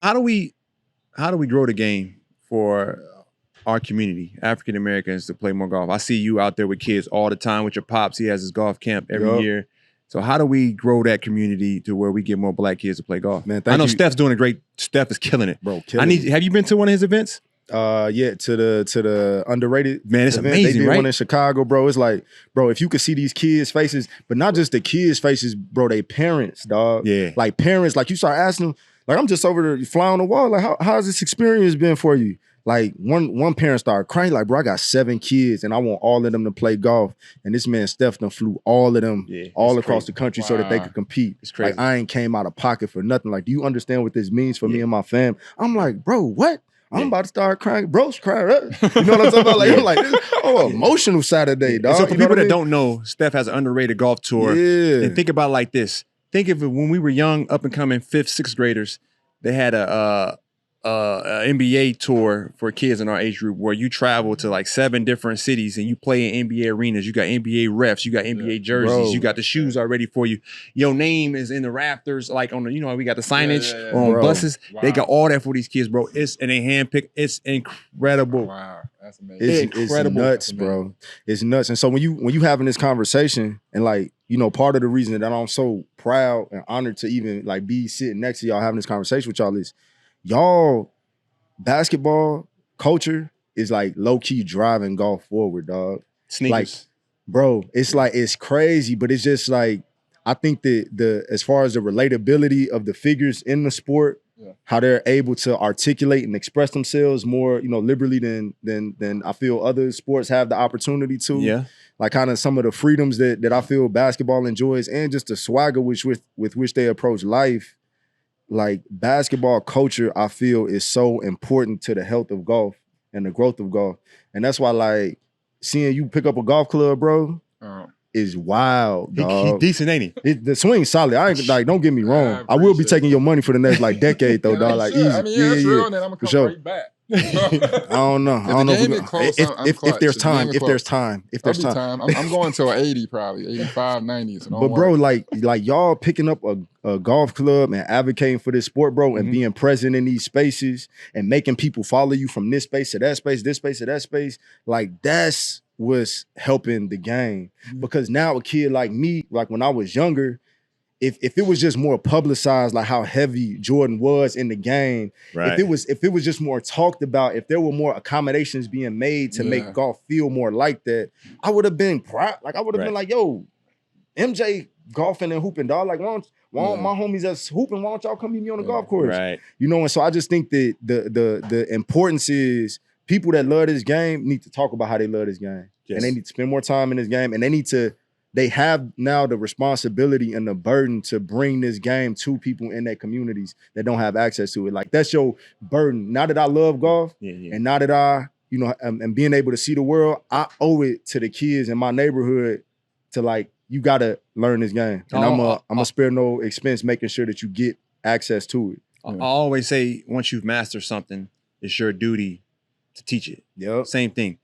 how do we grow the game for our community, African Americans, to play more golf? I see you out there with kids all the time with your pops. He has his golf camp every Yup. year. So how do we grow that community to where we get more black kids to play golf? Man, I thank know you. Steph's doing a great. Steph is killing it, Bro, Have you been to one of his events? Yeah, to the underrated Man, it's event. amazing, They did right? one in Chicago, bro. It's like, bro, if you could see these kids' faces, but not just the kids' faces, bro, they parents, dog. Yeah. Like parents, like you start asking them, like I'm just over there fly on the wall. Like, how's this experience been for you? Like one parent started crying, like, bro, I got 7 kids and I want all of them to play golf. And this man Steph done flew all of them all across the country so that they could compete. It's crazy. Like I ain't came out of pocket for nothing. Like, do you understand what this means for me and my fam? I'm like, bro, what? I'm about to start crying. Bro's crying. You know what I'm talking about? Like, I'm like, emotional Saturday, dog. And so for You know people what I that mean? don't know, Steph has an underrated golf tour. Yeah. And think about it like this. Think of it when we were young, up and coming 5th, 6th graders, they had a NBA tour for kids in our age group where you travel to like 7 different cities and you play in NBA arenas. You got NBA refs, you got NBA jerseys, Bro. you got the shoes already for you. Your name is in the rafters, like on the, you know, we got the signage on Bro. buses. Wow. They got all that for these kids, bro. And they handpicked. It's incredible. Wow, that's amazing. It's nuts, bro. It's nuts. And so when you having this conversation, and like, you know, part of the reason that I'm so proud and honored to even like be sitting next to y'all having this conversation with y'all is y'all basketball culture is like low-key driving golf forward, dog. Sneakers. Like, bro, it's like, it's crazy, but it's just like, I think that as far as the relatability of the figures in the sport, how they're able to articulate and express themselves more, you know, liberally than I feel other sports have the opportunity to. Yeah. Like kind of some of the freedoms that I feel basketball enjoys, and just the swagger with which they approach life. Like basketball culture, I feel is so important to the health of golf and the growth of golf. And that's why, like, seeing you pick up a golf club, bro, is wild, dog. He decent, ain't he? The swing's solid. I ain't like, don't get me wrong. I will be taking your money for the next like decade though, dog. Like easy. I mean, that's real, and then I'm gonna come right back. I don't know. I don't know if there's time. If there's time. I'm going to 80 probably, 85, 90. So but bro, like y'all picking up a golf club and advocating for this sport, bro, and being present in these spaces and making people follow you from this space to that space, this space to that space, like that's what's helping the game. Because now a kid like me, like when I was younger, if it was just more publicized, like how heavy Jordan was in the game, right. if it was just more talked about, if there were more accommodations being made to make golf feel more like that, I would have been proud. Like I would have been like, yo, MJ golfing and hooping, dog. Like why don't my homies that's hooping, why don't y'all come meet me on the golf course? Right. You know, and so I just think that the importance is people that love this game need to talk about how they love this game. Yes. And they need to spend more time in this game, and they have now the responsibility and the burden to bring this game to people in their communities that don't have access to it. Like that's your burden. Now that I love golf, and now that I, you know, am being able to see the world, I owe it to the kids in my neighborhood to like, you gotta learn this game. And I'm gonna spare no expense making sure that you get access to it. I always say once you've mastered something, it's your duty to teach it. Yep. Same thing.